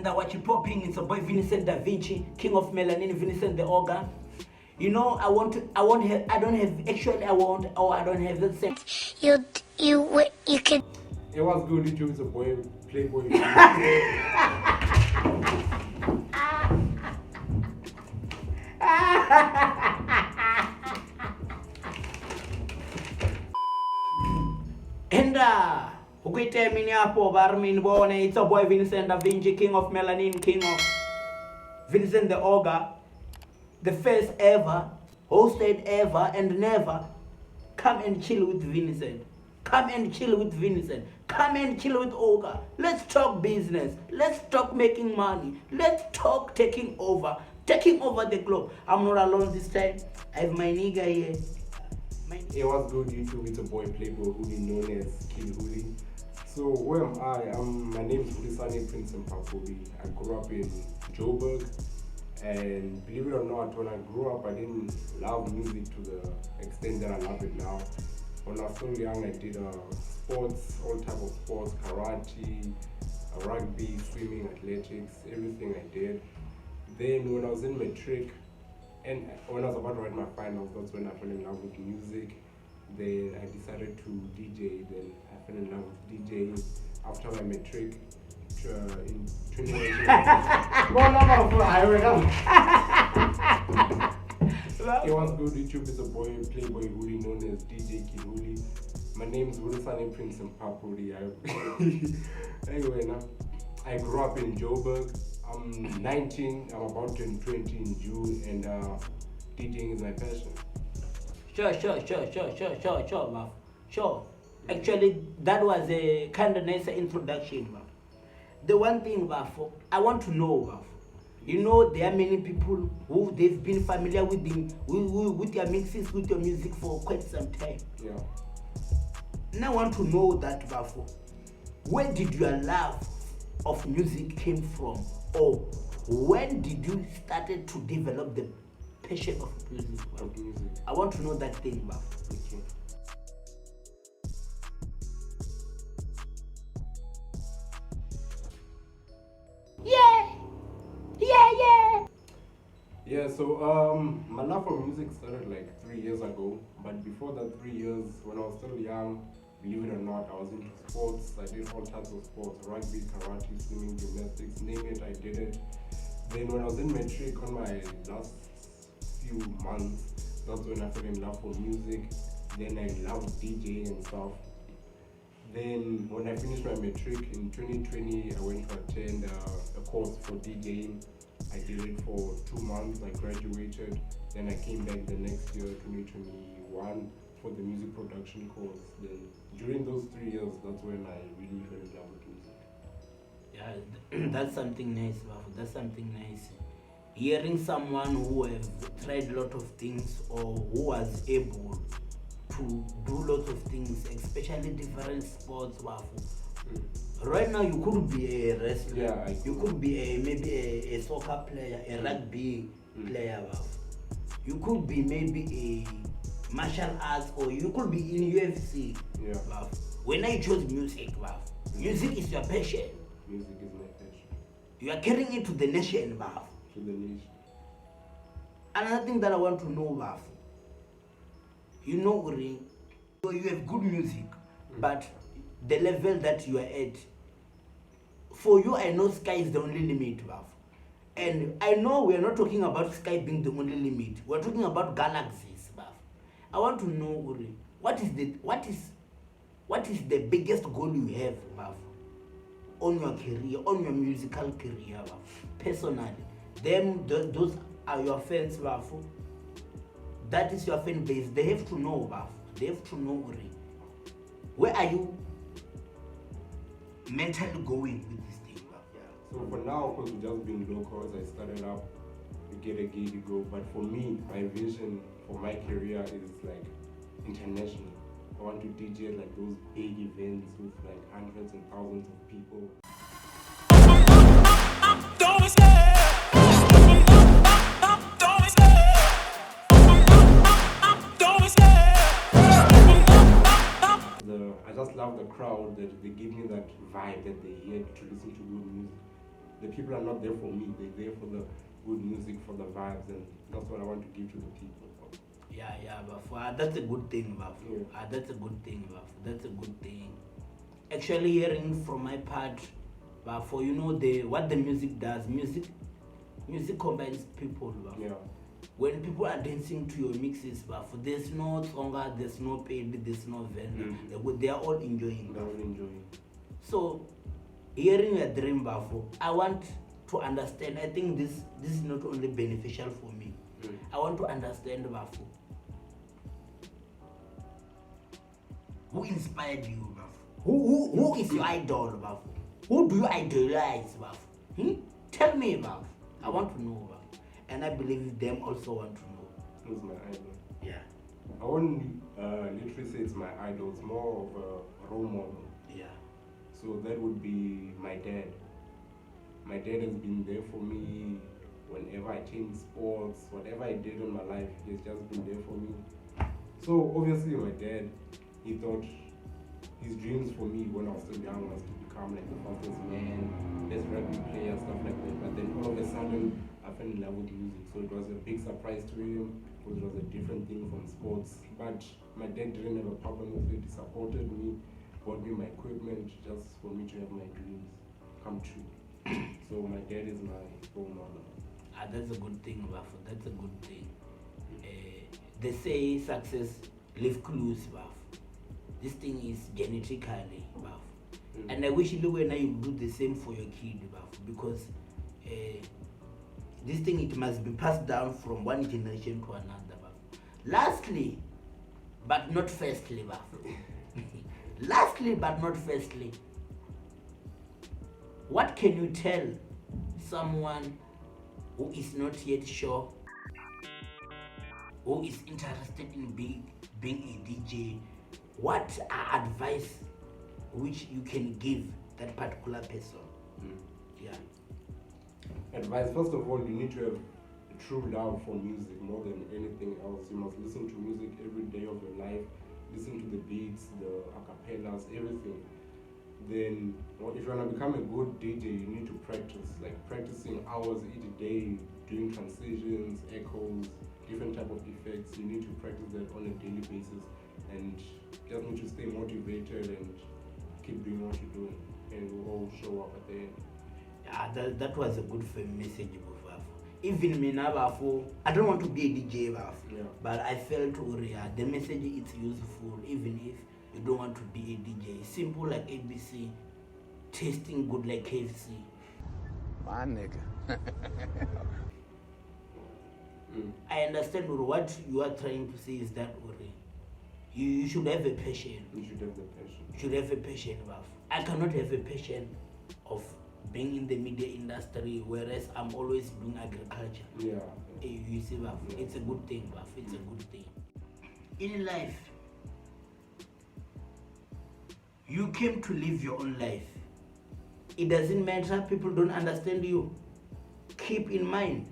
And what you popping? It's a boy Vincent Da Vinci, King of Melanin, Vincent the OGA. You know, I don't have the same. You can. It was good. YouTube is a boy, playboy. And it's a boy Vincent Da Vinci, King of Melanin, King of Vincent the OGA, the first ever, hosted ever and never. Come and chill with Vincent. Come and chill with Vincent. Come and chill with OGA. Let's talk business. Let's talk making money. Let's talk taking over the globe. I'm not alone this time. I have my nigga here. It was good. YouTube, it's a boy, playboy, Huli, known as KIDHULI. So where am I? My name is VINCENT. I grew up in Joburg, and believe it or not, when I grew up, I didn't love music to the extent that I love it now. When I was so young, I did sports, all type of sports, karate, rugby, swimming, athletics, everything I did. Then when I was in matric, and when I was about to write my finals, that's when I fell in love with music. Then I decided to DJ. Then I fell in love with DJing after my matric in 2018. It was good. YouTube is a boy, playboy, Huli, known as DJ KIDHULI. My name is VINCENT. Anyway, now I grew up in Joburg. I'm 19. I'm about to turn 20 in June, and DJing is my passion. Sure, man. Sure. Actually, that was a kind of nice introduction, man. The one thing, Bafo, I want to know, Bafo. You know, there are many people who they've been familiar with your mixes, with your music for quite some time. Yeah. Now I want to know that, Bafo. Where did your love of music came from? Or when did you started to develop the passion of music? I want to know that thing, Bafo. Okay. Yeah, so my love for music started like 3 years ago. But before that 3 years, when I was still young, believe it or not, I was into sports. I did all types of sports, rugby, karate, swimming, gymnastics, name it, I did it. Then when I was in matric on my last few months, that's when I fell in love for music. Then I loved DJing and stuff. Then when I finished my matric in 2020, I went to attend a course for DJing. I did it for 2 months, I graduated. Then I came back the next year, 2021, for the music production course. Then during those 3 years, that's when I really fell in love with music. Yeah, that's something nice, Bafo. That's something nice. Hearing someone who has tried a lot of things or who was able to do lots of things, especially different sports, Bafo. Right now, you could be a wrestler. Yeah, you could be maybe a soccer player, a rugby player. You could be maybe a martial arts, or you could be in UFC. Yeah. When I chose music, music is your passion. Music is my passion. You are carrying it to the nation, To the nation. Another thing that I want to know, you know, Uri, you have good music, but the level that you are at, for you, I know sky is the only limit, and I know we are not talking about sky being the only limit. We are talking about galaxies, I want to know, Uri, what is the biggest goal you have, on your career, on your musical career, personally? Those are your fans, that is your fan base. They have to know, they have to know, Uri, where are you mentally going with this thing? So for now, of course, we've just been local as I started up to get a gig to go. But for me, my vision for my career is like international. I want to DJ like those big events with like hundreds and thousands of people. I just love the crowd, that they give me that vibe that they hear to listen to good music. the people are not there for me. They're there for the good music, for the vibes, and that's what I want to give to the people. Yeah, but that's a good thing, Baf. Yeah. That's a good thing, Baf. That's a good thing. Actually, hearing from my part, but for what the music does, music combines people, Baf. Yeah. When people are dancing to your mixes, Baf, there's no tonga, there's no paid, there's no vendor. They are all enjoying. They're all enjoying. So, hearing a dream, Baf, I want to understand. I think this is not only beneficial for me. I want to understand, Baf. Who inspired you, Baf? Who is your idol, Baf? Who do you idolize, Baf? Tell me, Baf. I want to know, Baf. And I believe them also want to know. Who's my idol? Yeah. I wouldn't literally say it's my idol. It's more of a role model. Yeah. So that would be my dad. My dad has been there for me whenever I changed sports, whatever I did in my life, he's just been there for me. So obviously my dad, he thought his dreams for me when I was still young was to become like the fastest man, best rugby player, stuff like that. But then all of a sudden, I fell in love with music. So it was a big surprise to him because it was a different thing from sports. But my dad didn't have a problem with it. He supported me, bought me my equipment just for me to have my dreams come true. So my dad is my role model. That's a good thing, Baf. That's a good thing. They say success leave clues, Baf. This thing is genetically, Baf. And I wish you do the same for your kid, Baf, because this thing, it must be passed down from one generation to another, Baf. Lastly, but not firstly, Baf. Lastly, but not firstly, what can you tell someone who is not yet sure, who is interested in being a DJ? What are advice which you can give that particular person? Yeah. Advice, first of all, you need to have a true love for music more than anything else. You must listen to music every day of your life, listen to the beats, the acapellas, everything. Then if you want to become a good DJ, you need to practice, like practicing hours each day, doing transitions, echoes, different type of effects. You need to practice that on a daily basis, and just need to stay motivated and keep doing what you're doing, and it will all show up at the end. Yeah, that was a good message, Baf. Even me now, Baf, I don't want to be a DJ, Baf, but I felt the message is useful, even if you don't want to be a DJ. Simple like ABC, tasting good like KFC. My nigga. I understand what you are trying to say is that you should have a passion. You should have the passion. You should have a passion, Baf. I cannot have a passion of being in the media industry, whereas I'm always doing agriculture. Yeah. You see, Baf, it's a good thing, Baf. It's a good thing. In life, you came to live your own life. It doesn't matter people don't understand you. Keep in mind,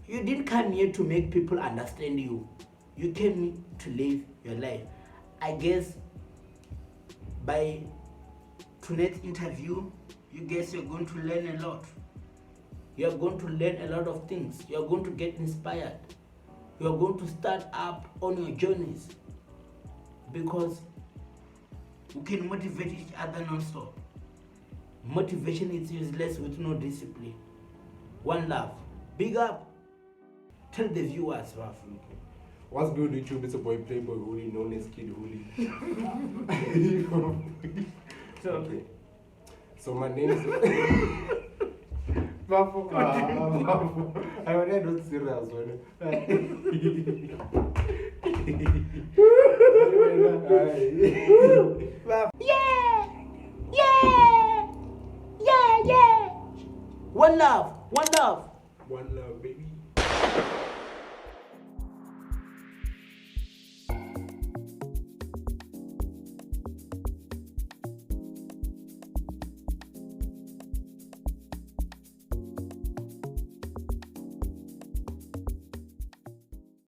you didn't come here to make people understand you. You came to live your life. I guess by tonight's interview, you guys are going to learn a lot. You are going to learn a lot of things. You are going to get inspired. You are going to start up on your journeys, because we can motivate each other non-stop. Motivation is useless with no discipline. One love. Big up. Tell the viewers, Raf. Okay. What's good, YouTube? It's a boy Playboy Huli, known as KIDHULI. Okay. So my name is Bafu. I already don't serious one. Yeah. One love. One love, baby.